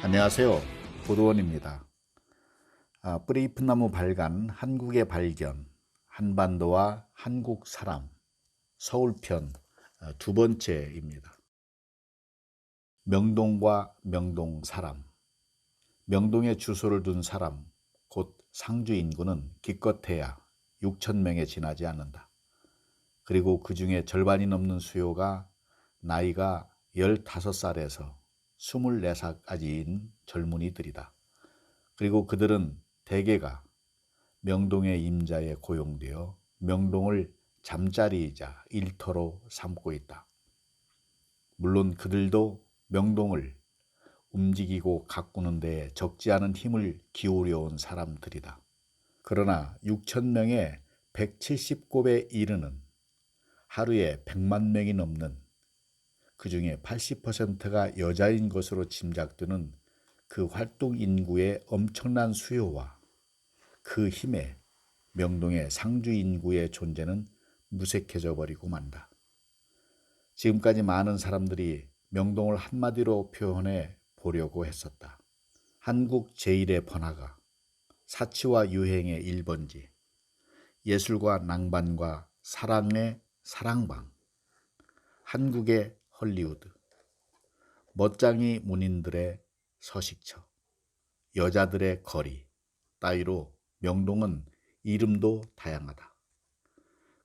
안녕하세요. 고도원입니다. 뿌리잎은 나무 발간, 한국의 발견, 한반도와 한국 사람, 서울편 두 번째입니다. 명동과 명동 사람. 명동에 주소를 둔 사람, 곧 상주 인구는 기껏해야 6천 명에 지나지 않는다. 그리고 그 중에 절반이 넘는 수요가 나이가 15살에서 24살까지인 젊은이들이다. 그리고 그들은 대개가 명동의 임자에 고용되어 명동을 잠자리이자 일터로 삼고 있다. 물론 그들도 명동을 움직이고 가꾸는 데 적지 않은 힘을 기울여 온 사람들이다. 그러나 6천 명의 170곱에 이르는 하루에 100만 명이 넘는 그 중에 80%가 여자인 것으로 짐작되는 그 활동 인구의 엄청난 수요와 그 힘에 명동의 상주 인구의 존재는 무색해져 버리고 만다. 지금까지 많은 사람들이 명동을 한마디로 표현해 보려고 했었다. 한국 제1의 번화가, 사치와 유행의 1번지, 예술과 낭만과 사랑의 사랑방, 한국의 헐리우드, 멋쟁이 문인들의 서식처, 여자들의 거리 따위로 명동은 이름도 다양하다.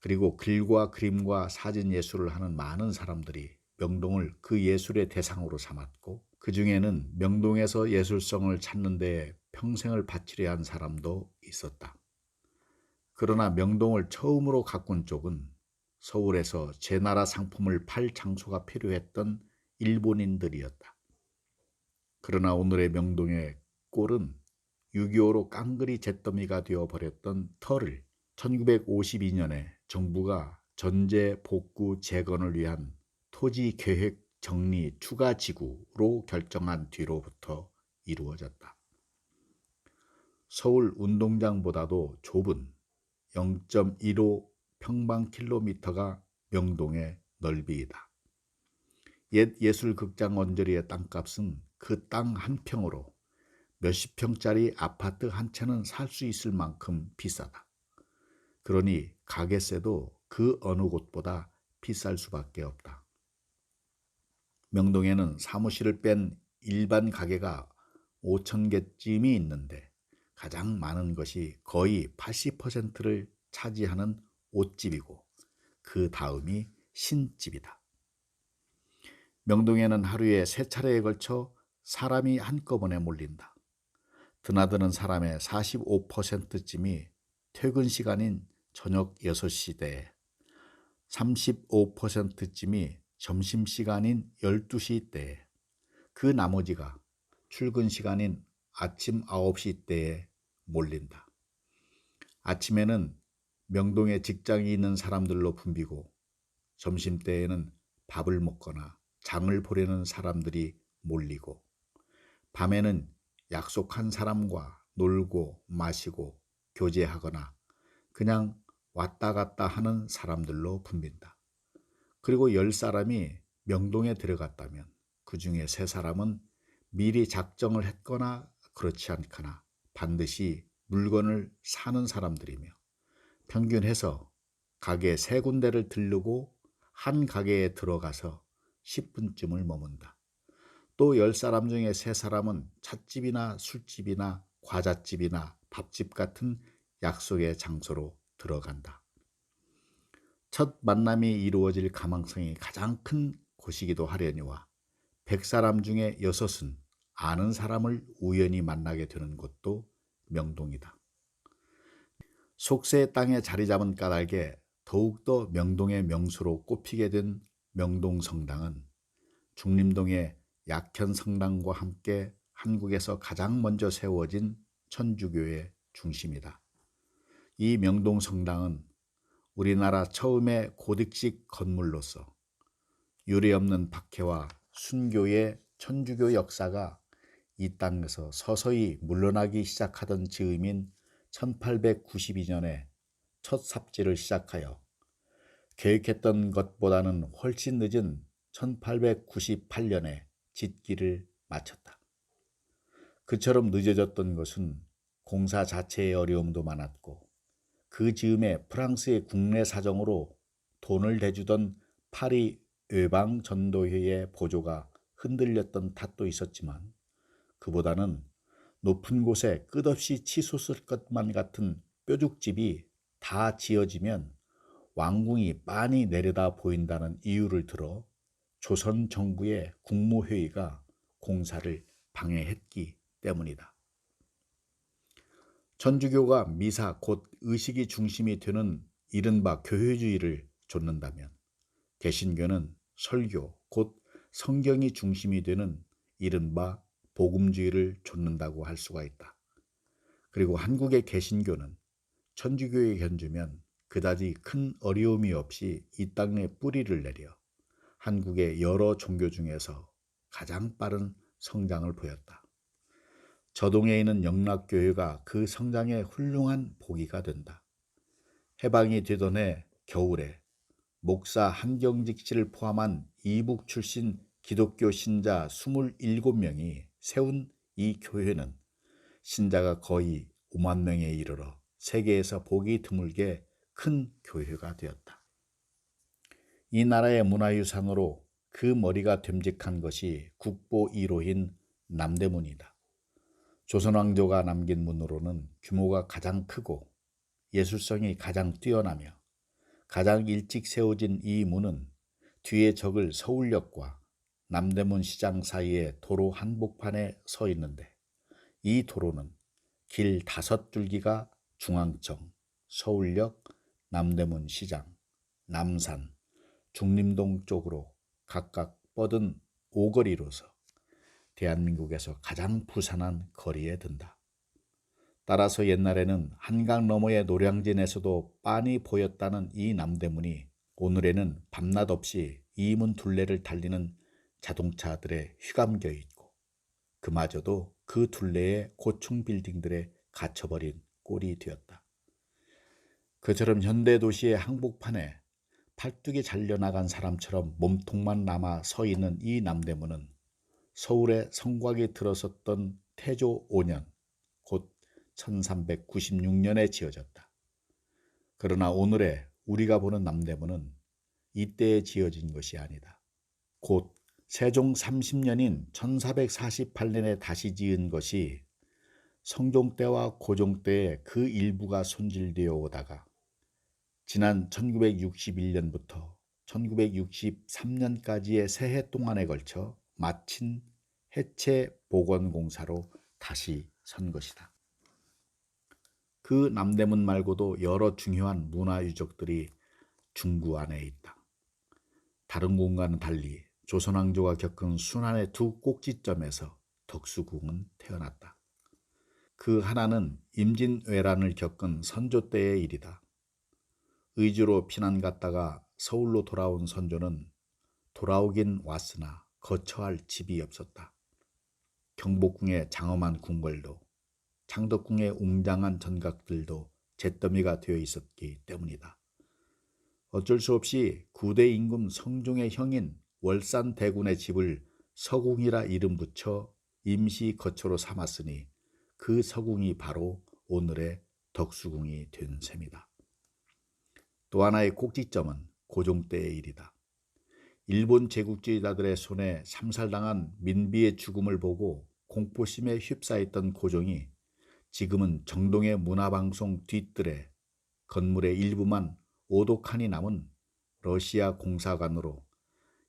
그리고 글과 그림과 사진 예술을 하는 많은 사람들이 명동을 그 예술의 대상으로 삼았고, 그 중에는 명동에서 예술성을 찾는 데 평생을 바치려 한 사람도 있었다. 그러나 명동을 처음으로 가꾼 쪽은 서울에서 제 나라 상품을 팔 장소가 필요했던 일본인들이었다. 그러나 오늘의 명동의 꼴은 6.25로 깡그리 잿더미가 되어버렸던 터를 1952년에 정부가 전제 복구 재건을 위한 토지계획 정리 추가 지구로 결정한 뒤로부터 이루어졌다. 서울 운동장보다도 좁은 0.15 평방킬로미터가 명동의 넓이이다. 옛 예술극장 언저리의 땅값은 그 땅 한 평으로 몇십 평짜리 아파트 한 채는 살 수 있을 만큼 비싸다. 그러니 가게세도 그 어느 곳보다 비쌀 수밖에 없다. 명동에는 사무실을 뺀 일반 가게가 5천 개쯤이 있는데 가장 많은 것이 거의 80%를 차지하는 옷집이고 그 다음이 신집이다. 명동에는 하루에 3차례에 걸쳐 사람이 한꺼번에 몰린다. 드나드는 사람의 45%쯤이 퇴근 시간인 저녁 6시대에, 35%쯤이 점심시간인 12시대에, 그 나머지가 출근 시간인 아침 9시대에 몰린다. 아침에는 명동에 직장이 있는 사람들로 붐비고 점심때에는 밥을 먹거나 장을 보려는 사람들이 몰리고 밤에는 약속한 사람과 놀고 마시고 교제하거나 그냥 왔다 갔다 하는 사람들로 붐빈다. 그리고 10사람이 명동에 들어갔다면 그 중에 3사람은 미리 작정을 했거나 그렇지 않거나 반드시 물건을 사는 사람들이며 평균해서 가게 3군데를 들르고 한 가게에 들어가서 10분쯤을 머문다. 또 10사람 중에 3사람은 찻집이나 술집이나 과자집이나 밥집 같은 약속의 장소로 들어간다. 첫 만남이 이루어질 가망성이 가장 큰 곳이기도 하려니와 100사람 중에 6은 아는 사람을 우연히 만나게 되는 곳도 명동이다. 속세의 땅에 자리 잡은 까닭에 더욱더 명동의 명소로 꼽히게 된 명동성당은 중림동의 약현성당과 함께 한국에서 가장 먼저 세워진 천주교의 중심이다. 이 명동성당은 우리나라 처음의 고딕식 건물로서 유례없는 박해와 순교의 천주교 역사가 이 땅에서 서서히 물러나기 시작하던 즈음인 1892년에 첫 삽질을 시작하여 계획했던 것보다는 훨씬 늦은 1898년에 짓기를 마쳤다. 그처럼 늦어졌던 것은 공사 자체의 어려움도 많았고 그 즈음에 프랑스의 국내 사정으로 돈을 대주던 파리 외방전도회의 보조가 흔들렸던 탓도 있었지만 그보다는 높은 곳에 끝없이 치솟을 것만 같은 뾰족집이 다 지어지면 왕궁이 빤히 내려다 보인다는 이유를 들어 조선 정부의 국무회의가 공사를 방해했기 때문이다. 천주교가 미사 곧 의식이 중심이 되는 이른바 교회주의를 좇는다면 개신교는 설교 곧 성경이 중심이 되는 이른바 복음주의를 좇는다고 할 수가 있다. 그리고 한국의 개신교는 천주교에 견주면 그다지 큰 어려움이 없이 이 땅에 뿌리를 내려 한국의 여러 종교 중에서 가장 빠른 성장을 보였다. 저동에 있는 영락교회가 그 성장의 훌륭한 보기가 된다. 해방이 되던 해 겨울에 목사 한경직 씨를 포함한 이북 출신 기독교 신자 27명이 세운 이 교회는 신자가 거의 5만 명에 이르러 세계에서 보기 드물게 큰 교회가 되었다. 이 나라의 문화유산으로 그 머리가 됨직한 것이 국보 1호인 남대문이다. 조선왕조가 남긴 문으로는 규모가 가장 크고 예술성이 가장 뛰어나며 가장 일찍 세워진 이 문은 뒤에 적을 서울역과 남대문 시장 사이의 도로 한복판에 서 있는데 이 도로는 길 5줄기가 중앙청, 서울역, 남대문 시장, 남산, 중림동 쪽으로 각각 뻗은 오거리로서 대한민국에서 가장 부산한 거리에 든다. 따라서 옛날에는 한강 너머의 노량진에서도 빤히 보였다는 이 남대문이 오늘에는 밤낮 없이 이 문 둘레를 달리는 자동차들에 휘감겨 있고 그마저도 그 둘레의 고층 빌딩들에 갇혀버린 꼴이 되었다. 그처럼 현대 도시의 한복판에 팔뚝이 잘려나간 사람처럼 몸통만 남아 서 있는 이 남대문은 서울의 성곽이 들어섰던 태조 5년, 곧 1396년에 지어졌다. 그러나 오늘의 우리가 보는 남대문은 이때에 지어진 것이 아니다. 곧 세종 30년인 1448년에 다시 지은 것이 성종 때와 고종 때의 그 일부가 손질되어 오다가 지난 1961년부터 1963년까지의 새해 동안에 걸쳐 마친 해체 복원 공사로 다시 선 것이다. 그 남대문 말고도 여러 중요한 문화유적들이 중구 안에 있다. 다른 곳과는 달리 조선왕조가 겪은 순환의 두 꼭지점에서 덕수궁은 태어났다. 그 하나는 임진왜란을 겪은 선조 때의 일이다. 의주로 피난 갔다가 서울로 돌아온 선조는 돌아오긴 왔으나 거처할 집이 없었다. 경복궁의 장엄한 궁궐도 창덕궁의 웅장한 전각들도 잿더미가 되어 있었기 때문이다. 어쩔 수 없이 구대 임금 성종의 형인 월산대군의 집을 서궁이라 이름 붙여 임시 거처로 삼았으니 그 서궁이 바로 오늘의 덕수궁이 된 셈이다. 또 하나의 꼭지점은 고종 때의 일이다. 일본 제국주의자들의 손에 참살당한 민비의 죽음을 보고 공포심에 휩싸였던 고종이 지금은 정동의 문화방송 뒤뜰에 건물의 일부만 오도칸이 남은 러시아 공사관으로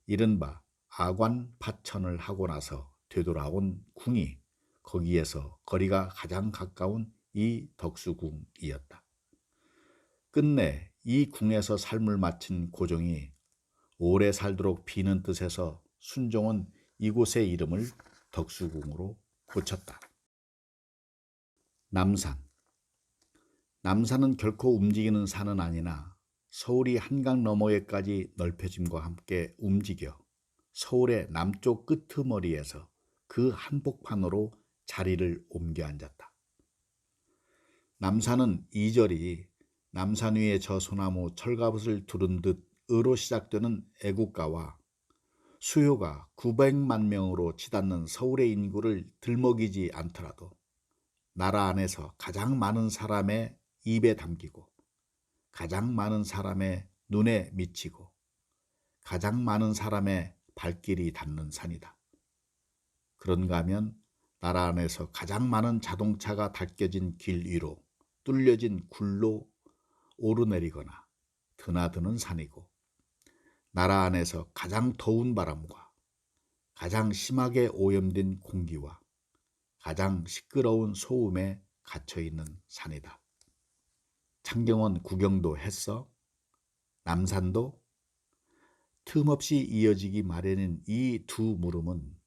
이른바 아관 파천을 하고 나서 되돌아온 궁이 거기에서 거리가 가장 가까운 이 덕수궁이었다. 끝내 이 궁에서 삶을 마친 고종이 오래 살도록 비는 뜻에서 순종은 이곳의 이름을 덕수궁으로 고쳤다. 남산. 남산은 결코 움직이는 산은 아니나 서울이 한강 너머에까지 넓혀짐과 함께 움직여 서울의 남쪽 끄트머리에서 그 한복판으로 자리를 옮겨 앉았다. 남산은 이절이 남산 위에 저 소나무 철갑옷을 두른 듯 으로 시작되는 애국가와 수요가 900만 명으로 치닫는 서울의 인구를 들먹이지 않더라도 나라 안에서 가장 많은 사람의 입에 담기고 가장 많은 사람의 눈에 미치고 가장 많은 사람의 발길이 닿는 산이다. 그런가 하면 나라 안에서 가장 많은 자동차가 닦여진 길 위로 뚫려진 굴로 오르내리거나 드나드는 산이고, 나라 안에서 가장 더운 바람과 가장 심하게 오염된 공기와 가장 시끄러운 소음에 갇혀있는 산이다. 창경원 구경도 했어? 남산도? 틈없이 이어지기 마련인 이 두 물음은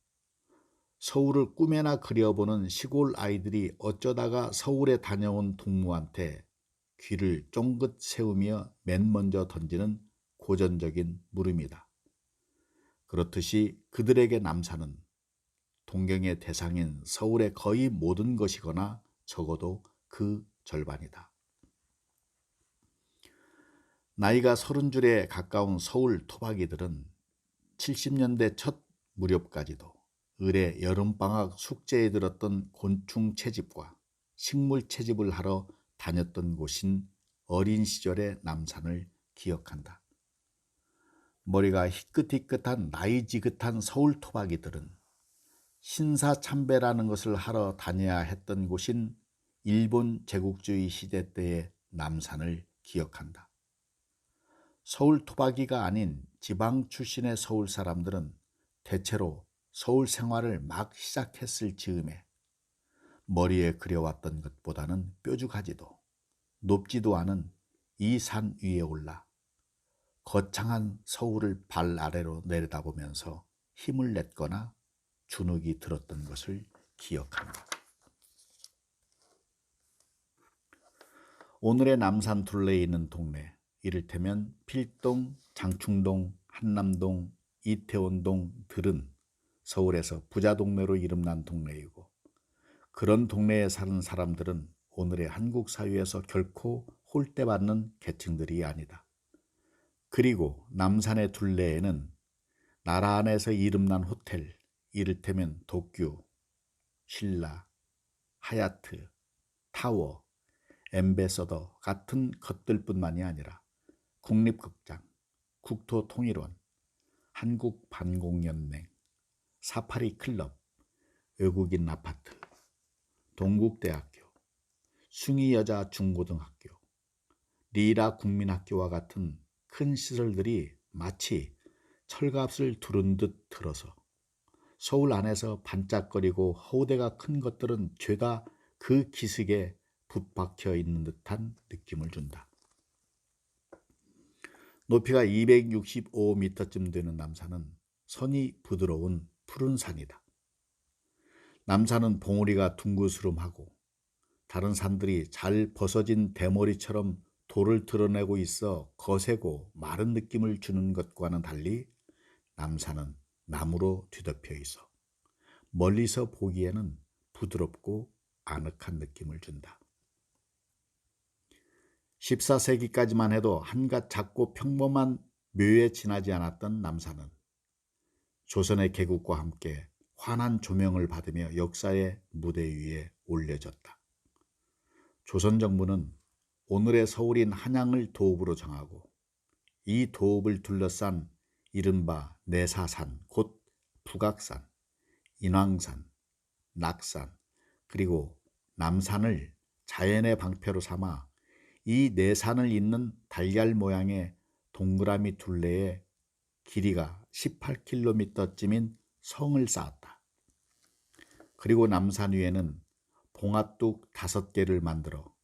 서울을 꿈에나 그려보는 시골 아이들이 어쩌다가 서울에 다녀온 동무한테 귀를 쫑긋 세우며 맨 먼저 던지는 고전적인 물음이다. 그렇듯이 그들에게 남산은 동경의 대상인 서울의 거의 모든 것이거나 적어도 그 절반이다. 나이가 30줄에 가까운 서울 토박이들은 70년대 첫 무렵까지도 을의 여름방학 숙제에 들었던 곤충 채집과 식물 채집을 하러 다녔던 곳인 어린 시절의 남산을 기억한다. 머리가 희끗희끗한 나이 지긋한 서울 토박이들은 신사참배라는 것을 하러 다녀야 했던 곳인 일본 제국주의 시대 때의 남산을 기억한다. 서울 토박이가 아닌 지방 출신의 서울 사람들은 대체로 서울 생활을 막 시작했을 즈음에 머리에 그려왔던 것보다는 뾰족하지도 높지도 않은 이 산 위에 올라 거창한 서울을 발 아래로 내려다보면서 힘을 냈거나 주눅이 들었던 것을 기억한다. 오늘의 남산 둘레에 있는 동네, 이를테면 필동, 장충동, 한남동, 이태원동들은 서울에서 부자 동네로 이름난 동네이고, 그런 동네에 사는 사람들은 오늘의 한국 사회에서 결코 홀대받는 계층들이 아니다. 그리고 남산의 둘레에는 나라 안에서 이름난 호텔, 이를테면 도쿄, 신라, 하얏트, 타워, 엠베서더 같은 것들뿐만이 아니라 국립극장, 국토통일원, 한국반공연맹, 사파리 클럽, 외국인 아파트, 동국대학교, 숭이여자 중고등학교, 리라 국민학교와 같은 큰 시설들이 마치 철갑을 두른 듯 들어서 서울 안에서 반짝거리고 허우대가 큰 것들은 죄다 그 기슭에 붙박혀 있는 듯한 느낌을 준다. 높이가 265m쯤 되는 남산은 선이 부드러운 푸른 산이다. 남산은 봉우리가 둥그스름하고 다른 산들이 잘 벗어진 대머리처럼 돌을 드러내고 있어 거세고 마른 느낌을 주는 것과는 달리 남산은 나무로 뒤덮여 있어 멀리서 보기에는 부드럽고 아늑한 느낌을 준다. 14세기까지만 해도 한갓 작고 평범한 묘에 지나지 않았던 남산은 조선의 개국과 함께 환한 조명을 받으며 역사의 무대 위에 올려졌다. 조선 정부는 오늘의 서울인 한양을 도읍으로 정하고 이 도읍을 둘러싼 이른바 내사산, 곧 북악산, 인왕산, 낙산, 그리고 남산을 자연의 방패로 삼아 이 네 산을 잇는 달걀 모양의 동그라미 둘레에 길이가 18km쯤인 성을 쌓았다. 그리고 남산 위에는 봉합둑 5개를 만들어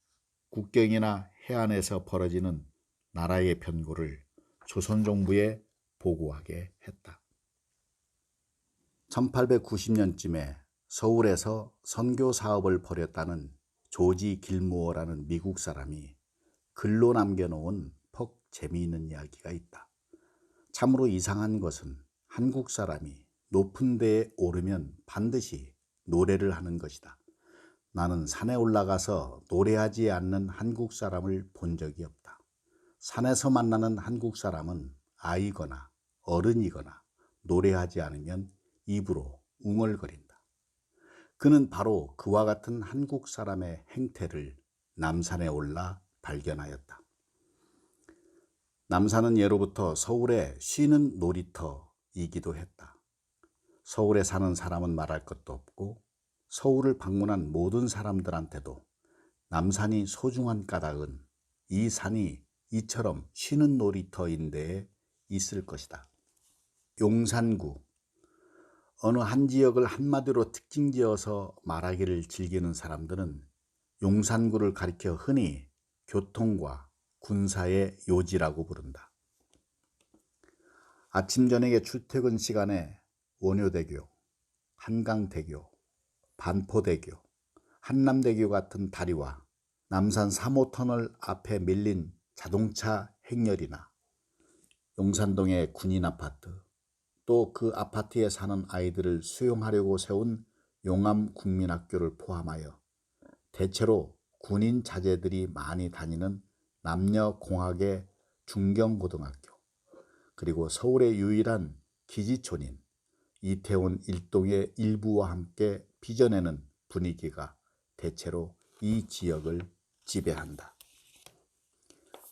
국경이나 해안에서 벌어지는 나라의 변고를 조선 정부에 보고하게 했다. 1890년쯤에 서울에서 선교 사업을 벌였다는 조지 길무어라는 미국 사람이 글로 남겨놓은 퍽 재미있는 이야기가 있다. 참으로 이상한 것은 한국 사람이 높은 데에 오르면 반드시 노래를 하는 것이다. 나는 산에 올라가서 노래하지 않는 한국 사람을 본 적이 없다. 산에서 만나는 한국 사람은 아이거나 어른이거나 노래하지 않으면 입으로 웅얼거린다. 그는 바로 그와 같은 한국 사람의 행태를 남산에 올라 발견하였다. 남산은 예로부터 서울의 쉬는 놀이터이기도 했다. 서울에 사는 사람은 말할 것도 없고 서울을 방문한 모든 사람들한테도 남산이 소중한 까닭은 이 산이 이처럼 쉬는 놀이터인데에 있을 것이다. 용산구. 어느 한 지역을 한마디로 특징지어서 말하기를 즐기는 사람들은 용산구를 가리켜 흔히 교통과 군사의 요지라고 부른다. 아침 저녁의 출퇴근 시간에 원효대교, 한강대교, 반포대교, 한남대교 같은 다리와 남산 3호터널 앞에 밀린 자동차 행렬이나 용산동의 군인아파트, 또 그 아파트에 사는 아이들을 수용하려고 세운 용암국민학교를 포함하여 대체로 군인 자제들이 많이 다니는 남녀공학의 중경고등학교, 그리고 서울의 유일한 기지촌인 이태원 일동의 일부와 함께 빚어내는 분위기가 대체로 이 지역을 지배한다.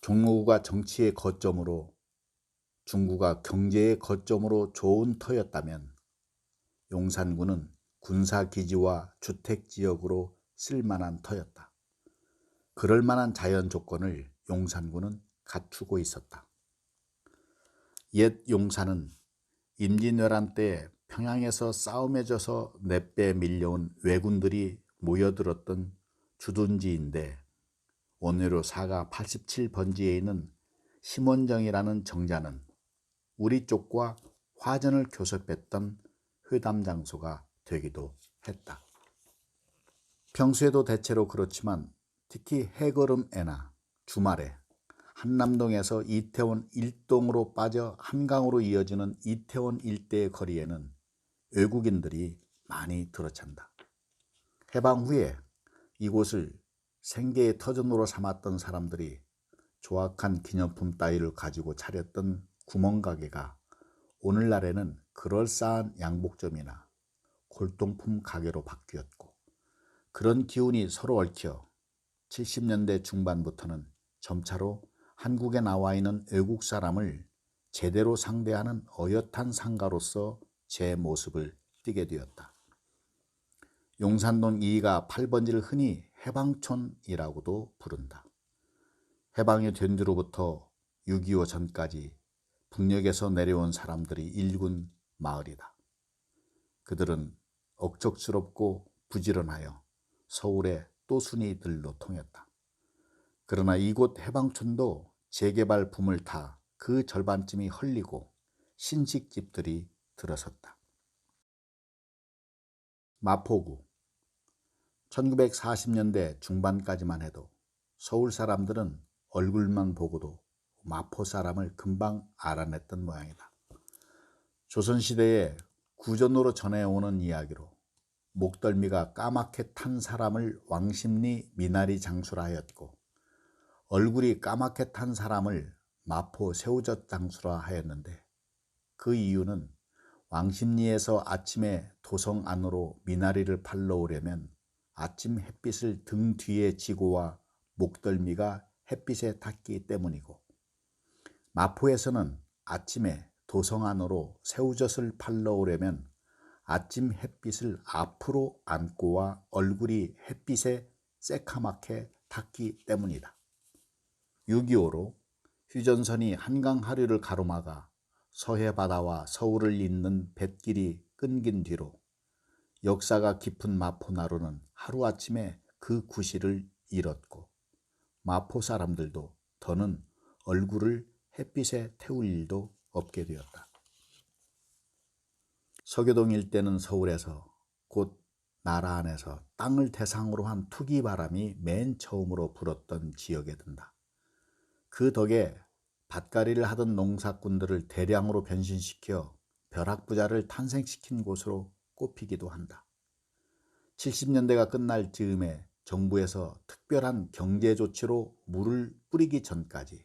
종로구가 정치의 거점으로, 중구가 경제의 거점으로 좋은 터였다면 용산구는 군사기지와 주택지역으로 쓸만한 터였다. 그럴 만한 자연 조건을 용산구는 갖추고 있었다. 옛 용산은 임진왜란 때 평양에서 싸움에 져서 넷배 밀려온 왜군들이 모여들었던 주둔지인데, 원효로 사가 87번지에 있는 심원정이라는 정자는 우리 쪽과 화전을 교섭했던 회담 장소가 되기도 했다. 평소에도 대체로 그렇지만 특히 해걸음에나 주말에 한남동에서 이태원 일동으로 빠져 한강으로 이어지는 이태원 일대의 거리에는 외국인들이 많이 들어찬다. 해방 후에 이곳을 생계의 터전으로 삼았던 사람들이 조악한 기념품 따위를 가지고 차렸던 구멍가게가 오늘날에는 그럴싸한 양복점이나 골동품 가게로 바뀌었고, 그런 기운이 서로 얽혀 70년대 중반부터는 점차로 한국에 나와 있는 외국 사람을 제대로 상대하는 어엿한 상가로서 제 모습을 띠게 되었다. 용산동 2가 8번지를 흔히 해방촌이라고도 부른다. 해방이 된 뒤로부터 6.25 전까지 북녘에서 내려온 사람들이 일군 마을이다. 그들은 억척스럽고 부지런하여 서울의 또순이들로 통했다. 그러나 이곳 해방촌도 재개발 붐을 타 그 절반쯤이 헐리고 신식집들이 들어섰다. 마포구. 1940년대 중반까지만 해도 서울 사람들은 얼굴만 보고도 마포 사람을 금방 알아냈던 모양이다. 조선시대에 구전으로 전해오는 이야기로 목덜미가 까맣게 탄 사람을 왕십리 미나리 장수라 하였고, 얼굴이 까맣게 탄 사람을 마포 새우젓 장수라 하였는데, 그 이유는 왕십리에서 아침에 도성 안으로 미나리를 팔러 오려면 아침 햇빛을 등 뒤에 지고 와 목덜미가 햇빛에 닿기 때문이고, 마포에서는 아침에 도성 안으로 새우젓을 팔러 오려면 아침 햇빛을 앞으로 안고 와 얼굴이 햇빛에 새카맣게 닿기 때문이다. 6.25로 휴전선이 한강 하류를 가로막아 서해 바다와 서울을 잇는 뱃길이 끊긴 뒤로 역사가 깊은 마포나루는 하루아침에 그 구실을 잃었고, 마포 사람들도 더는 얼굴을 햇빛에 태울 일도 없게 되었다. 서교동 일대는 서울에서, 곧 나라 안에서 땅을 대상으로 한 투기 바람이 맨 처음으로 불었던 지역에 든다. 그 덕에 밭갈이를 하던 농사꾼들을 대량으로 변신시켜 벼락부자를 탄생시킨 곳으로 꼽히기도 한다. 70년대가 끝날 즈음에 정부에서 특별한 경제 조치로 물을 뿌리기 전까지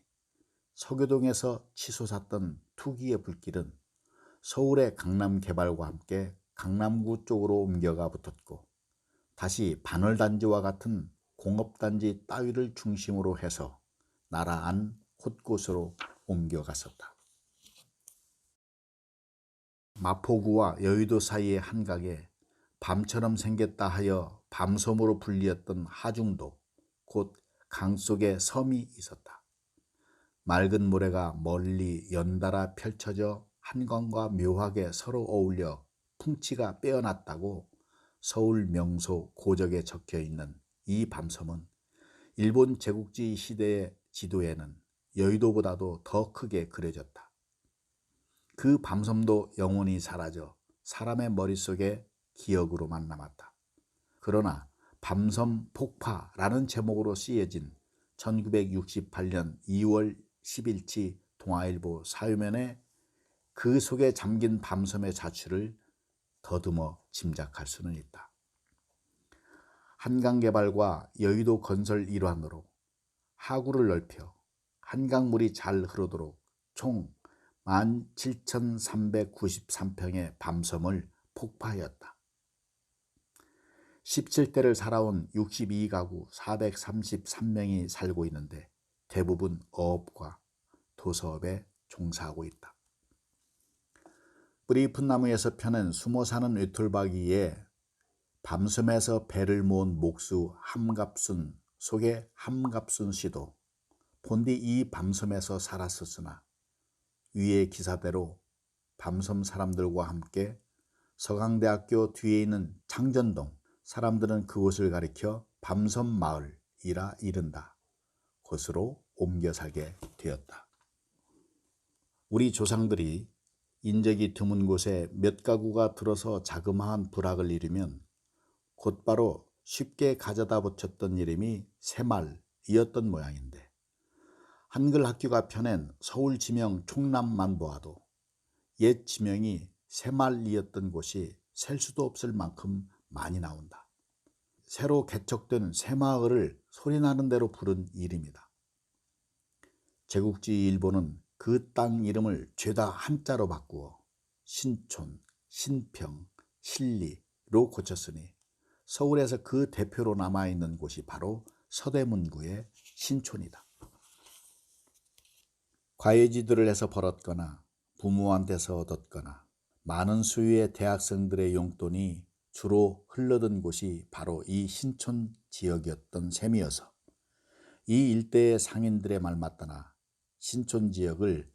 서교동에서 치솟았던 투기의 불길은 서울의 강남 개발과 함께 강남구 쪽으로 옮겨가 붙었고 다시 반월단지와 같은 공업단지 따위를 중심으로 해서 나라 안 곳곳으로 옮겨갔었다. 마포구와 여의도 사이의 한강에 밤처럼 생겼다 하여 밤섬으로 불리었던 하중도, 곧 강 속에 섬이 있었다. 맑은 모래가 멀리 연달아 펼쳐져 한강과 묘하게 서로 어울려 풍치가 빼어났다고 서울 명소 고적에 적혀 있는 이 밤섬은 일본 제국주의 시대의 지도에는 여의도보다도 더 크게 그려졌다. 그 밤섬도 영원히 사라져 사람의 머릿속에 기억으로만 남았다. 그러나 밤섬 폭파라는 제목으로 쓰여진 1968년 2월 10일치 동아일보 사유면에 그 속에 잠긴 밤섬의 자취를 더듬어 짐작할 수는 있다. 한강 개발과 여의도 건설 일환으로 하구를 넓혀 한강물이 잘 흐르도록 총 17,393평의 밤섬을 폭파하였다. 17대를 살아온 62가구 433명이 살고 있는데 대부분 어업과 도서업에 종사하고 있다. 뿌리 깊은 나무에서 펴낸 숨어 사는 외톨박이에 밤섬에서 배를 모은 목수 함갑순 속의 함갑순 씨도 본디 이 밤섬에서 살았었으나 위의 기사대로 밤섬 사람들과 함께 서강대학교 뒤에 있는 창전동, 사람들은 그곳을 가리켜 밤섬 마을이라 이른다. 곳으로 옮겨 살게 되었다. 우리 조상들이 인적이 드문 곳에 몇 가구가 들어서 자그마한 부락을 이루면 곧바로 쉽게 가져다 붙였던 이름이 새말이었던 모양인데 한글 학교가 펴낸 서울 지명 총람만 보아도 옛 지명이 새말이었던 곳이 셀 수도 없을 만큼 많이 나온다. 새로 개척된 새마을을 소리나는 대로 부른 이름이다. 제국주의 일본은 그 땅 이름을 죄다 한자로 바꾸어 신촌, 신평, 신리로 고쳤으니 서울에서 그 대표로 남아있는 곳이 바로 서대문구의 신촌이다. 과외지도를 해서 벌었거나 부모한테서 얻었거나 많은 수유의 대학생들의 용돈이 주로 흘러든 곳이 바로 이 신촌 지역이었던 셈이어서 이 일대의 상인들의 말 맞다나 신촌 지역을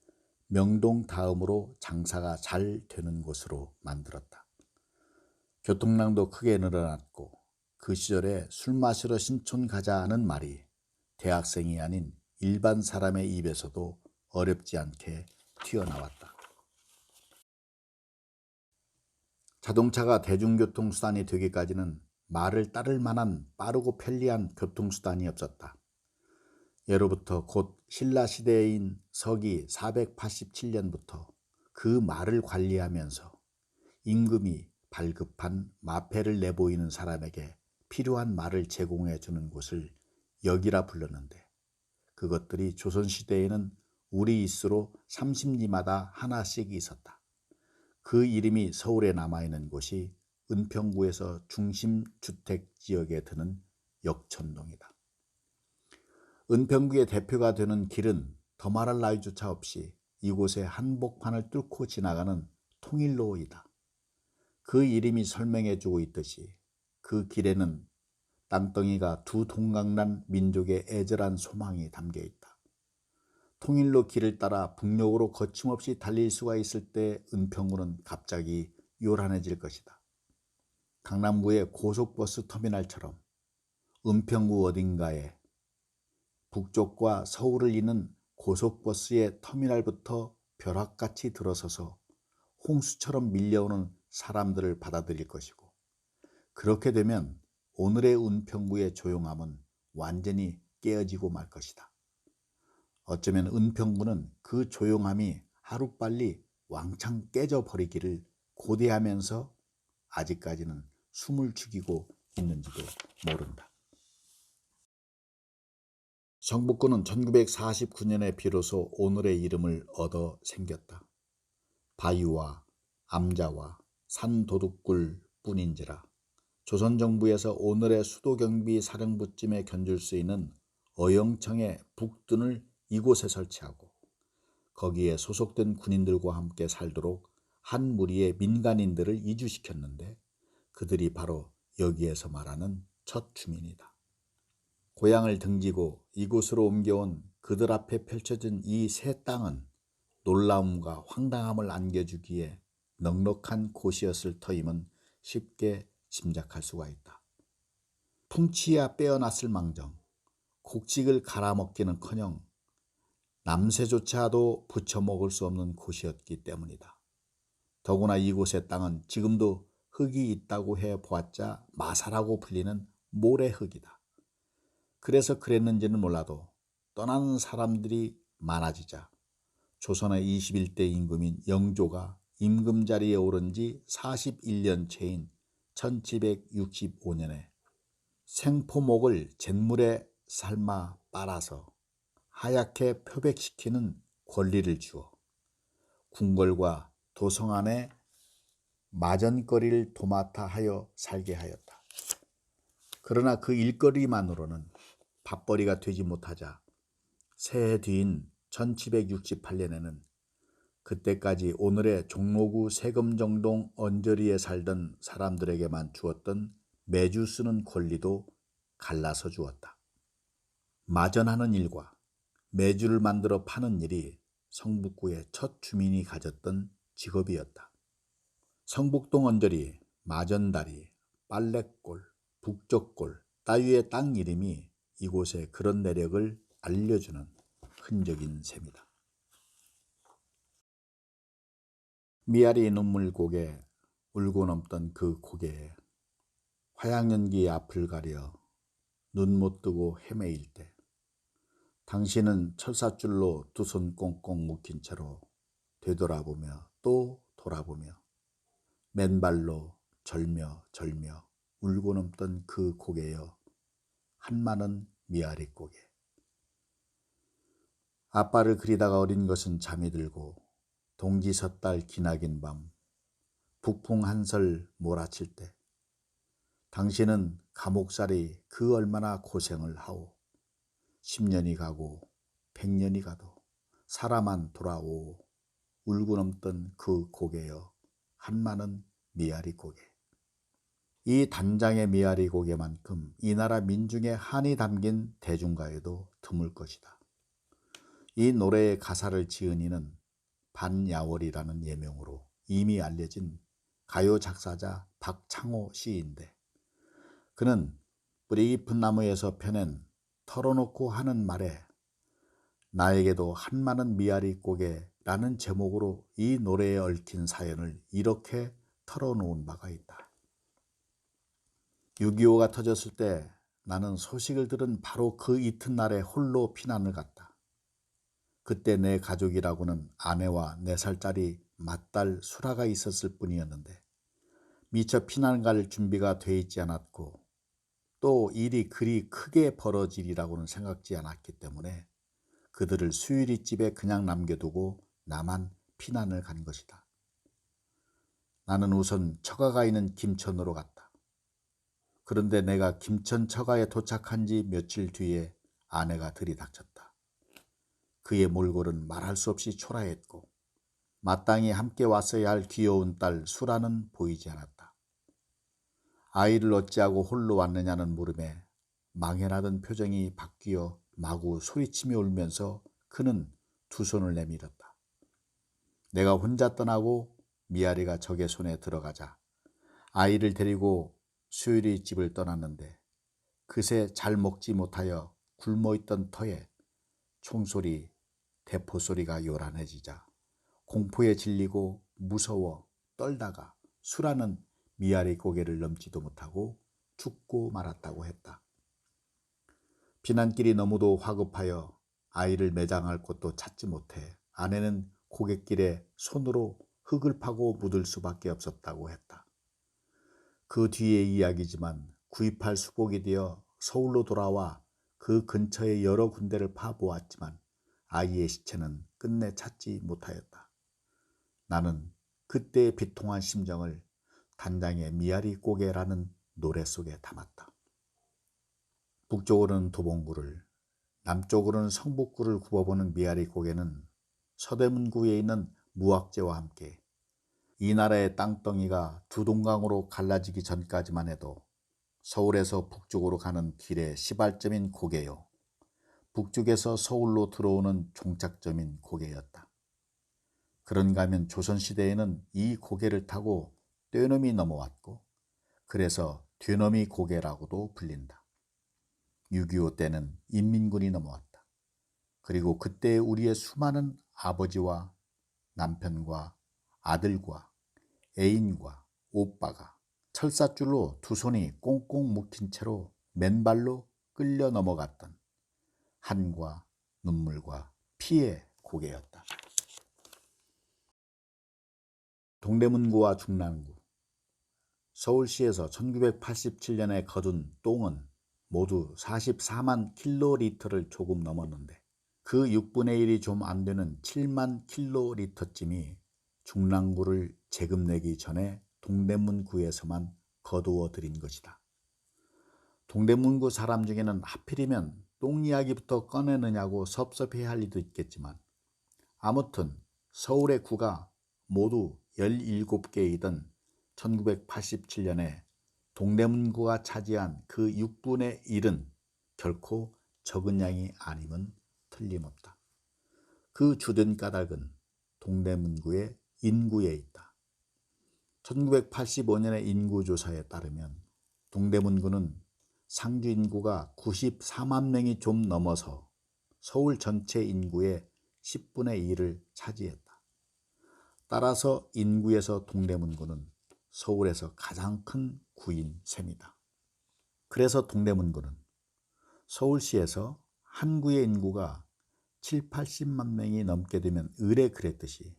명동 다음으로 장사가 잘 되는 곳으로 만들었다. 교통량도 크게 늘어났고 그 시절에 술 마시러 신촌 가자는 말이 대학생이 아닌 일반 사람의 입에서도 어렵지 않게 튀어나왔다. 자동차가 대중교통수단이 되기까지는 말을 따를 만한 빠르고 편리한 교통수단이 없었다. 예로부터 곧 신라시대인 서기 487년부터 그 말을 관리하면서 임금이 발급한 마패를 내보이는 사람에게 필요한 말을 제공해 주는 곳을 역이라 불렀는데 그것들이 조선시대에는 우리 있수로 30리마다 하나씩 있었다. 그 이름이 서울에 남아있는 곳이 은평구에서 중심주택지역에 드는 역천동이다. 은평구의 대표가 되는 길은 더 말할 나위조차 없이 이곳의 한복판을 뚫고 지나가는 통일로이다. 그 이름이 설명해주고 있듯이 그 길에는 땅덩이가 두 동강난 민족의 애절한 소망이 담겨있다. 통일로 길을 따라 북녘으로 거침없이 달릴 수가 있을 때 은평구는 갑자기 요란해질 것이다. 강남구의 고속버스 터미널처럼 은평구 어딘가에 북쪽과 서울을 잇는 고속버스의 터미널부터 벼락같이 들어서서 홍수처럼 밀려오는 사람들을 받아들일 것이고 그렇게 되면 오늘의 은평구의 조용함은 완전히 깨어지고 말 것이다. 어쩌면 은평구는 그 조용함이 하루빨리 왕창 깨져버리기를 고대하면서 아직까지는 숨을 죽이고 있는지도 모른다. 성북구는 1949년에 비로소 오늘의 이름을 얻어 생겼다. 바위와 암자와 산도둑굴 뿐인지라. 조선정부에서 오늘의 수도경비 사령부쯤에 견줄 수 있는 어영청의 북둔을 이곳에 설치하고 거기에 소속된 군인들과 함께 살도록 한 무리의 민간인들을 이주시켰는데 그들이 바로 여기에서 말하는 첫 주민이다. 고향을 등지고 이곳으로 옮겨온 그들 앞에 펼쳐진 이 새 땅은 놀라움과 황당함을 안겨주기에 넉넉한 곳이었을 터임은 쉽게 짐작할 수가 있다. 풍치야 빼어났을 망정 곡식을 갈아먹기는커녕 남새조차도 부쳐 먹을 수 없는 곳이었기 때문이다. 더구나 이곳의 땅은 지금도 흙이 있다고 해 보았자 마사라고 불리는 모래흙이다. 그래서 그랬는지는 몰라도 떠나는 사람들이 많아지자 조선의 21대 임금인 영조가 임금 자리에 오른 지 41년 채인 1765년에 생포목을 잿물에 삶아 빨아서 하얗게 표백시키는 권리를 주어 궁궐과 도성 안에 마전거리를 도맡아 하여 살게 하였다. 그러나 그 일거리만으로는 밥벌이가 되지 못하자 새해 뒤인 1768년에는 그때까지 오늘의 종로구 세금정동 언저리에 살던 사람들에게만 주었던 매주 쓰는 권리도 갈라서 주었다. 마전하는 일과 매주를 만들어 파는 일이 성북구의 첫 주민이 가졌던 직업이었다. 성북동 언저리, 마전다리, 빨래골, 북적골 따위의 땅 이름이 이곳의 그런 내력을 알려주는 흔적인 셈이다. 미아리 눈물고개 울고 넘던 그 고개에 화양연기의 앞을 가려 눈 못 뜨고 헤매일 때 당신은 철사줄로 두 손 꽁꽁 묶인 채로 되돌아보며 또 돌아보며 맨발로 절며 울고 넘던 그 고개여 한마는 미아리 고개. 아빠를 그리다가 어린 것은 잠이 들고 동지 섣달 기나긴 밤 북풍 한설 몰아칠 때 당신은 감옥살이 그 얼마나 고생을 하오. 10년이 가고 100년이 가도 살아만 돌아오. 울고 넘던 그 고개여 한마는 미아리 고개. 이 단장의 미아리 고개만큼 이 나라 민중의 한이 담긴 대중가에도 드물 것이다. 이 노래의 가사를 지은 이는 반야월이라는 예명으로 이미 알려진 가요 작사자 박창호 시인인데 그는 뿌리 깊은 나무에서 펴낸 털어놓고 하는 말에 나에게도 한마는 미아리 고개라는 제목으로 이 노래에 얽힌 사연을 이렇게 털어놓은 바가 있다. 6.25가 터졌을 때 나는 소식을 들은 바로 그 이튿날에 홀로 피난을 갔다. 그때 내 가족이라고는 아내와 4살짜리 맏딸 수라가 있었을 뿐이었는데 미처 피난 갈 준비가 돼 있지 않았고 또 일이 그리 크게 벌어지리라고는 생각지 않았기 때문에 그들을 수유리 집에 그냥 남겨두고 나만 피난을 간 것이다. 나는 우선 처가가 있는 김천으로 갔다. 그런데 내가 김천 처가에 도착한 지 며칠 뒤에 아내가 들이닥쳤다. 그의 몰골은 말할 수 없이 초라했고 마땅히 함께 왔어야 할 귀여운 딸 수라는 보이지 않았다. 아이를 어찌하고 홀로 왔느냐는 물음에 망연하던 표정이 바뀌어 마구 소리치며 울면서 그는 두 손을 내밀었다. 내가 혼자 떠나고 미아리가 적의 손에 들어가자 아이를 데리고 수유리 집을 떠났는데 그새 잘 먹지 못하여 굶어있던 터에 총소리, 대포소리가 요란해지자 공포에 질리고 무서워 떨다가 수라는 미아리 고개를 넘지도 못하고 죽고 말았다고 했다. 피난길이 너무도 화급하여 아이를 매장할 곳도 찾지 못해 아내는 고갯길에 손으로 흙을 파고 묻을 수밖에 없었다고 했다. 그 뒤의 이야기지만 구입할 수복이 되어 서울로 돌아와 그 근처의 여러 군데를 파보았지만 아이의 시체는 끝내 찾지 못하였다. 나는 그때의 비통한 심정을 단장의 미아리 고개라는 노래 속에 담았다. 북쪽으로는 도봉구를, 남쪽으로는 성북구를 굽어보는 미아리 고개는 서대문구에 있는 무악재와 함께 이 나라의 땅덩이가 두 동강으로 갈라지기 전까지만 해도 서울에서 북쪽으로 가는 길의 시발점인 고개요, 북쪽에서 서울로 들어오는 종착점인 고개였다. 그런가 하면 조선시대에는 이 고개를 타고 떼놈이 넘어왔고 그래서 되놈이 고개라고도 불린다. 6.25 때는 인민군이 넘어왔다. 그리고 그때 우리의 수많은 아버지와 남편과 아들과 애인과 오빠가 철사줄로 두 손이 꽁꽁 묶인 채로 맨발로 끌려 넘어갔던 한과 눈물과 피의 고개였다. 동대문구와 중랑구, 서울시에서 1987년에 거둔 똥은 모두 44만 킬로리터를 조금 넘었는데 그 6분의 1이 좀 안 되는 7만 킬로리터쯤이 중랑구를 재급내기 전에 동대문구에서만 거두어 들인 것이다. 동대문구 사람 중에는 하필이면 똥 이야기부터 꺼내느냐고 섭섭해할 리도 있겠지만 아무튼 서울의 구가 모두 17개이던 1987년에 동대문구가 차지한 그 6분의 1은 결코 적은 양이 아님은 틀림없다. 그 주된 까닭은 동대문구의 인구에 있다. 1985년의 인구조사에 따르면 동대문구는 상주 인구가 94만 명이 좀 넘어서 서울 전체 인구의 10분의 1을 차지했다. 따라서 인구에서 동대문구는 서울에서 가장 큰 구인 셈이다. 그래서 동대문구는 서울시에서 한 구의 인구가 7, 80만 명이 넘게 되면 의례 그랬듯이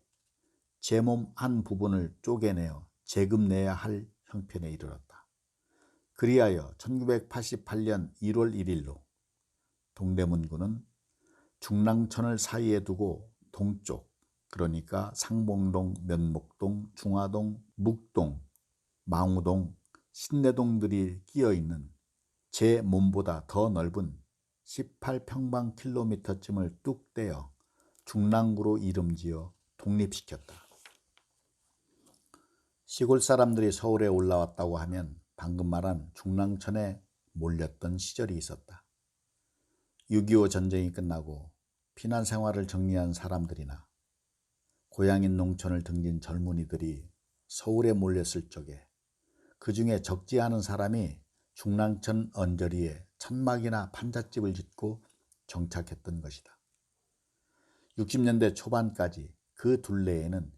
제 몸 한 부분을 쪼개내어 재급내야 할 형편에 이르렀다. 그리하여 1988년 1월 1일로 동대문구는 중랑천을 사이에 두고 동쪽, 그러니까 상봉동, 면목동, 중화동, 묵동, 망우동, 신내동들이 끼어있는 제 몸보다 더 넓은 18평방킬로미터쯤을 뚝 떼어 중랑구로 이름지어 독립시켰다. 시골 사람들이 서울에 올라왔다고 하면 방금 말한 중랑천에 몰렸던 시절이 있었다. 6.25 전쟁이 끝나고 피난 생활을 정리한 사람들이나 고향인 농촌을 등진 젊은이들이 서울에 몰렸을 적에 그 중에 적지 않은 사람이 중랑천 언저리에 천막이나 판잣집을 짓고 정착했던 것이다. 60년대 초반까지 그 둘레에는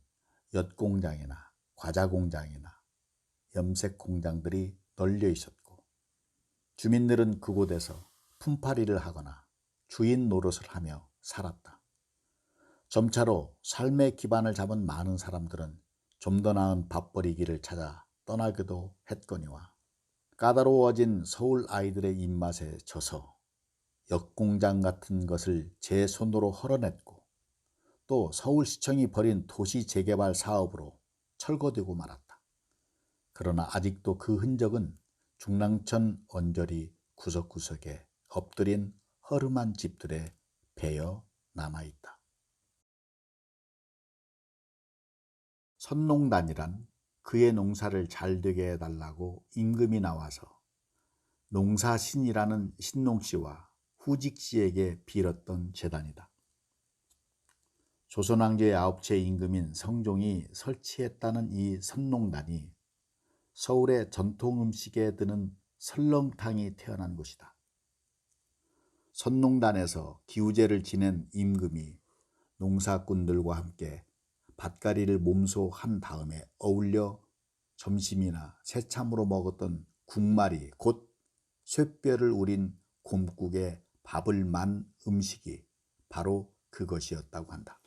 엿공장이나 과자공장이나 염색공장들이 널려 있었고 주민들은 그곳에서 품팔이를 하거나 주인 노릇을 하며 살았다. 점차로 삶의 기반을 잡은 많은 사람들은 좀 더 나은 밥벌이기를 찾아 떠나기도 했거니와 까다로워진 서울 아이들의 입맛에 져서 엿공장 같은 것을 제 손으로 헐어냈고 또 서울시청이 벌인 도시재개발 사업으로 철거되고 말았다. 그러나 아직도 그 흔적은 중랑천 언저리 구석구석에 엎드린 허름한 집들에 배어 남아있다. 선농단이란 그의 농사를 잘 되게 해달라고 임금이 나와서 농사신이라는 신농씨와 후직씨에게 빌었던 제단이다. 조선왕조의 9째 임금인 성종이 설치했다는 이 선농단이 서울의 전통 음식에 드는 설렁탕이 태어난 곳이다. 선농단에서 기우제를 지낸 임금이 농사꾼들과 함께 밭가리를 몸소 한 다음에 어울려 점심이나 새참으로 먹었던 국말이 곧 쇳뼈를 우린 곰국에 밥을 만 음식이 바로 그것이었다고 한다.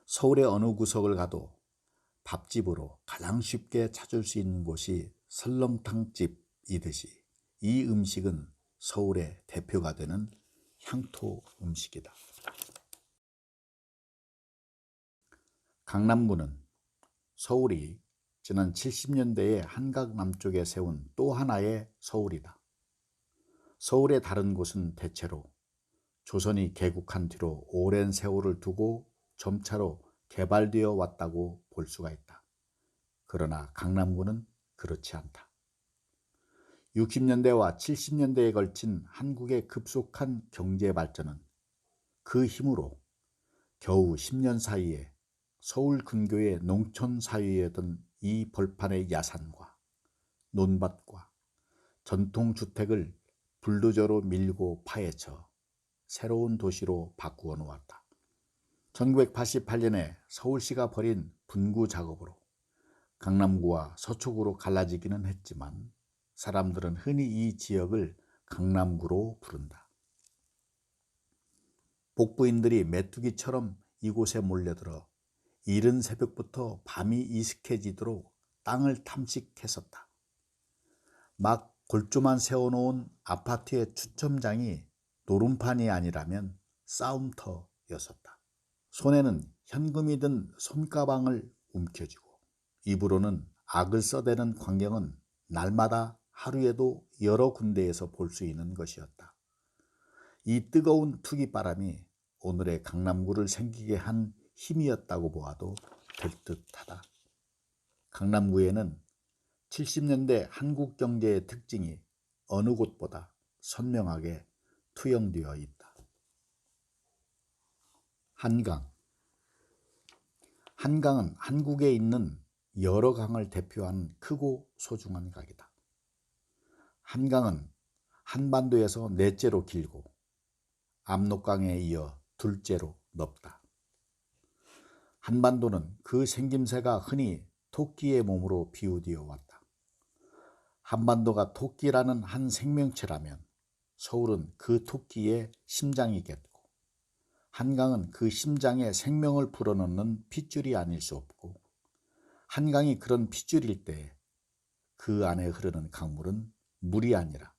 서울의 어느 구석을 가도 밥집으로 가장 쉽게 찾을 수 있는 곳이 설렁탕집이듯이 이 음식은 서울의 대표가 되는 향토 음식이다. 강남구는 서울이 지난 70년대에 한강 남쪽에 세운 또 하나의 서울이다. 서울의 다른 곳은 대체로 조선이 개국한 뒤로 오랜 세월을 두고 점차로 개발되어 왔다고 볼 수가 있다. 그러나 강남구는 그렇지 않다. 60년대와 70년대에 걸친 한국의 급속한 경제 발전은 그 힘으로 겨우 10년 사이에 서울 근교의 농촌 사회였던 이 벌판의 야산과 논밭과 전통주택을 불도저로 밀고 파헤쳐 새로운 도시로 바꾸어 놓았다. 1988년에 서울시가 벌인 분구 작업으로 강남구와 서초구로 갈라지기는 했지만 사람들은 흔히 이 지역을 강남구로 부른다. 복부인들이 메뚜기처럼 이곳에 몰려들어 이른 새벽부터 밤이 이슥해지도록 땅을 탐식했었다. 막 골조만 세워놓은 아파트의 추첨장이 노름판이 아니라면 싸움터였었다. 손에는 현금이 든 손가방을 움켜쥐고 입으로는 악을 써대는 광경은 날마다 하루에도 여러 군데에서 볼 수 있는 것이었다. 이 뜨거운 투기바람이 오늘의 강남구를 생기게 한 힘이었다고 보아도 될 듯하다. 강남구에는 70년대 한국 경제의 특징이 어느 곳보다 선명하게 투영되어 있다. 한강. 한강은 한국에 있는 여러 강을 대표하는 크고 소중한 강이다. 한강은 한반도에서 넷째로 길고 압록강에 이어 둘째로 넓다. 한반도는 그 생김새가 흔히 토끼의 몸으로 비유되어 왔다. 한반도가 토끼라는 한 생명체라면 서울은 그 토끼의 심장이겠고 한강은 그 심장에 생명을 불어넣는 핏줄이 아닐 수 없고 한강이 그런 핏줄일 때 그 안에 흐르는 강물은 물이 아니라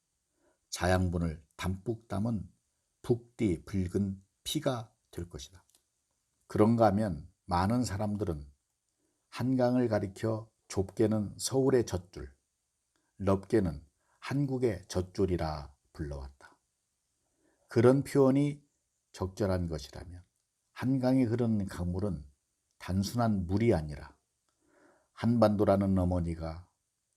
자양분을 담뿍 담은 붓디 붉은 피가 될 것이다. 그런가 하면 많은 사람들은 한강을 가리켜 좁게는 서울의 젖줄, 넓게는 한국의 젖줄이라 불러왔다. 그런 표현이 적절한 것이라면 한강이 흐르는 강물은 단순한 물이 아니라 한반도라는 어머니가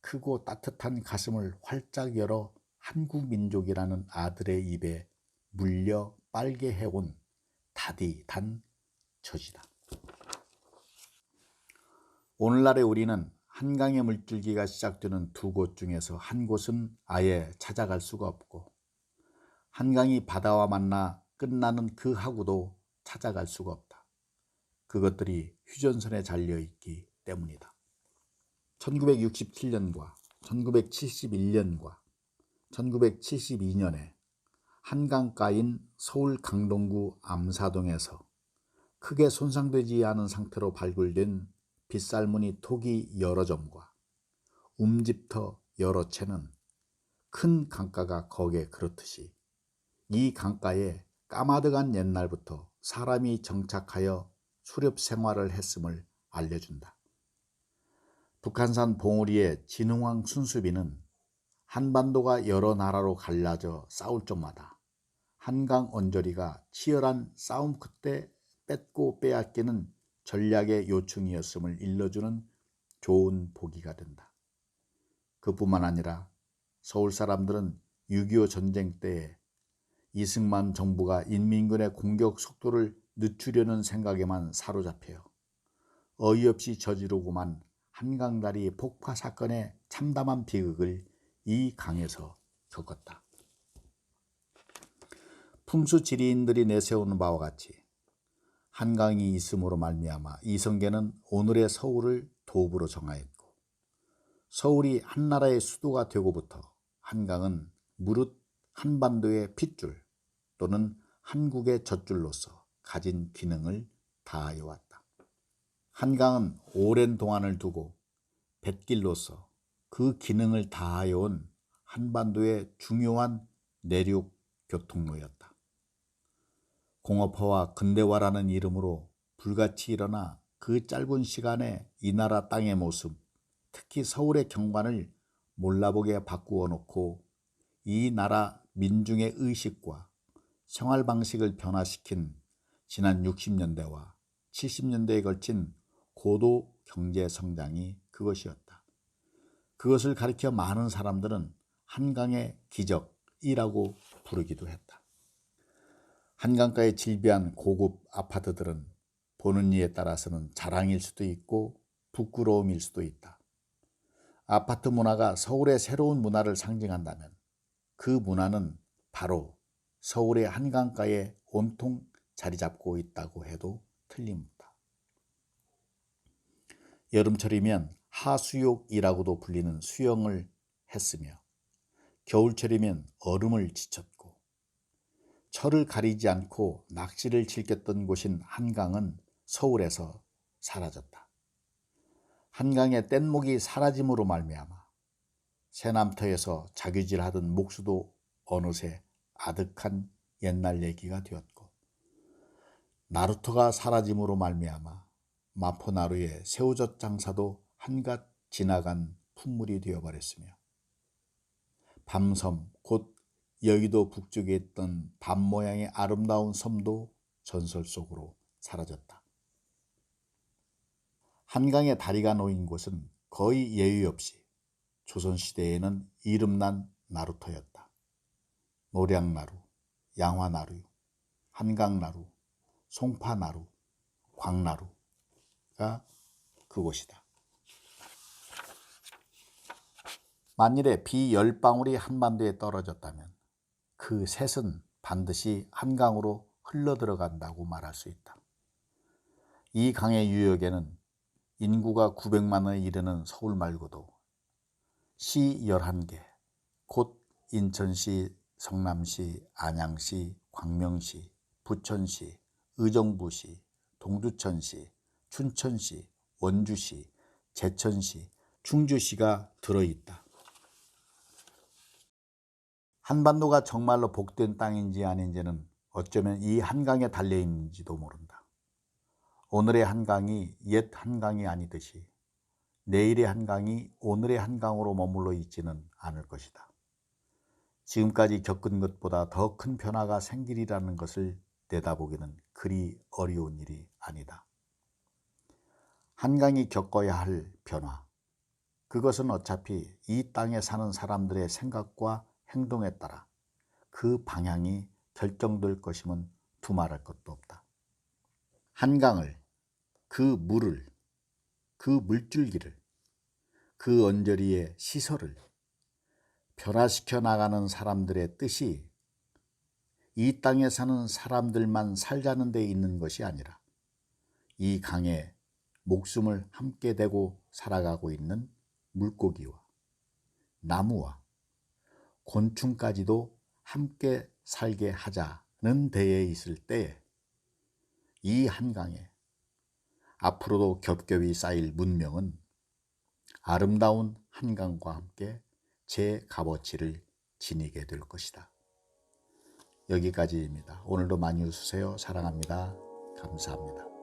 크고 따뜻한 가슴을 활짝 열어 한국 민족이라는 아들의 입에 물려 빨게 해온 다디단 젖이다. 오늘날의 우리는 한강의 물줄기가 시작되는 두 곳 중에서 한 곳은 아예 찾아갈 수가 없고 한강이 바다와 만나 끝나는 그 하구도 찾아갈 수가 없다. 그것들이 휴전선에 잘려있기 때문이다. 1967년과 1971년과 1972년에 한강가인 서울 강동구 암사동에서 크게 손상되지 않은 상태로 발굴된 빗살무늬 토기 여러 점과 움집터 여러 채는 큰 강가가 거기에 그렇듯이 이 강가에 까마득한 옛날부터 사람이 정착하여 수렵 생활을 했음을 알려준다. 북한산 봉우리의 진흥왕 순수비는 한반도가 여러 나라로 갈라져 싸울 적마다 한강 언저리가 치열한 싸움 끝에 뺏고 빼앗기는 전략의 요충이었음을 일러주는 좋은 보기가 된다. 그뿐만 아니라 서울 사람들은 6.25 전쟁 때에 이승만 정부가 인민군의 공격 속도를 늦추려는 생각에만 사로잡혀 어이없이 저지르고만 한강다리 폭파 사건의 참담한 비극을 이 강에서 겪었다. 풍수지리인들이 내세우는 바와 같이 한강이 있음으로 말미암아 이성계는 오늘의 서울을 도읍으로 정하였고 서울이 한나라의 수도가 되고부터 한강은 무릇 한반도의 핏줄 또는 한국의 젖줄로서 가진 기능을 다하여 왔다. 한강은 오랜 동안을 두고 뱃길로서 그 기능을 다하여 온 한반도의 중요한 내륙 교통로였다. 공업화와 근대화라는 이름으로 불같이 일어나 그 짧은 시간에 이 나라 땅의 모습, 특히 서울의 경관을 몰라보게 바꾸어 놓고 이 나라 민중의 의식과 생활 방식을 변화시킨 지난 60년대와 70년대에 걸친 고도 경제 성장이 그것이었다. 그것을 가리켜 많은 사람들은 한강의 기적이라고 부르기도 했다. 한강가에 질비한 고급 아파트들은 보는 이에 따라서는 자랑일 수도 있고 부끄러움일 수도 있다. 아파트 문화가 서울의 새로운 문화를 상징한다면 그 문화는 바로 서울의 한강가에 온통 자리 잡고 있다고 해도 틀림없다. 여름철이면 하수욕이라고도 불리는 수영을 했으며 겨울철이면 얼음을 지쳤고 철을 가리지 않고 낚시를 즐겼던 곳인 한강은 서울에서 사라졌다. 한강의 뗏목이 사라짐으로 말미암아 새남터에서 자규질하던 목수도 어느새 아득한 옛날 얘기가 되었고 나루터가 사라짐으로 말미암아 마포나루의 새우젓 장사도 한갓 지나간 풍물이 되어버렸으며 밤섬 곧 여의도 북쪽에 있던 밤 모양의 아름다운 섬도 전설 속으로 사라졌다. 한강에 다리가 놓인 곳은 거의 예의 없이 조선시대에는 이름난 나루터였다. 노량나루, 양화나루, 한강나루, 송파나루, 광나루가 그곳이다. 만일에 비 10방울이 한반도에 떨어졌다면 그 셋은 반드시 한강으로 흘러들어간다고 말할 수 있다. 이 강의 유역에는 인구가 900만에 이르는 서울 말고도 시 11개, 곧 인천시, 성남시, 안양시, 광명시, 부천시, 의정부시, 동두천시, 춘천시, 원주시, 제천시, 충주시가 들어있다. 한반도가 정말로 복된 땅인지 아닌지는 어쩌면 이 한강에 달려있는지도 모른다. 오늘의 한강이 옛 한강이 아니듯이 내일의 한강이 오늘의 한강으로 머물러 있지는 않을 것이다. 지금까지 겪은 것보다 더 큰 변화가 생기리라는 것을 내다보기는 그리 어려운 일이 아니다. 한강이 겪어야 할 변화, 그것은 어차피 이 땅에 사는 사람들의 생각과 행동에 따라 그 방향이 결정될 것임은 두말할 것도 없다. 한강을, 그 물을, 그 물줄기를, 그 언저리의 시설을 변화시켜 나가는 사람들의 뜻이 이 땅에 사는 사람들만 살자는 데 있는 것이 아니라 이 강에 목숨을 함께 대고 살아가고 있는 물고기와 나무와 곤충까지도 함께 살게 하자는 데에 있을 때에 이 한강에 앞으로도 겹겹이 쌓일 문명은 아름다운 한강과 함께 제 값어치를 지니게 될 것이다. 여기까지입니다. 오늘도 많이 웃으세요. 사랑합니다. 감사합니다.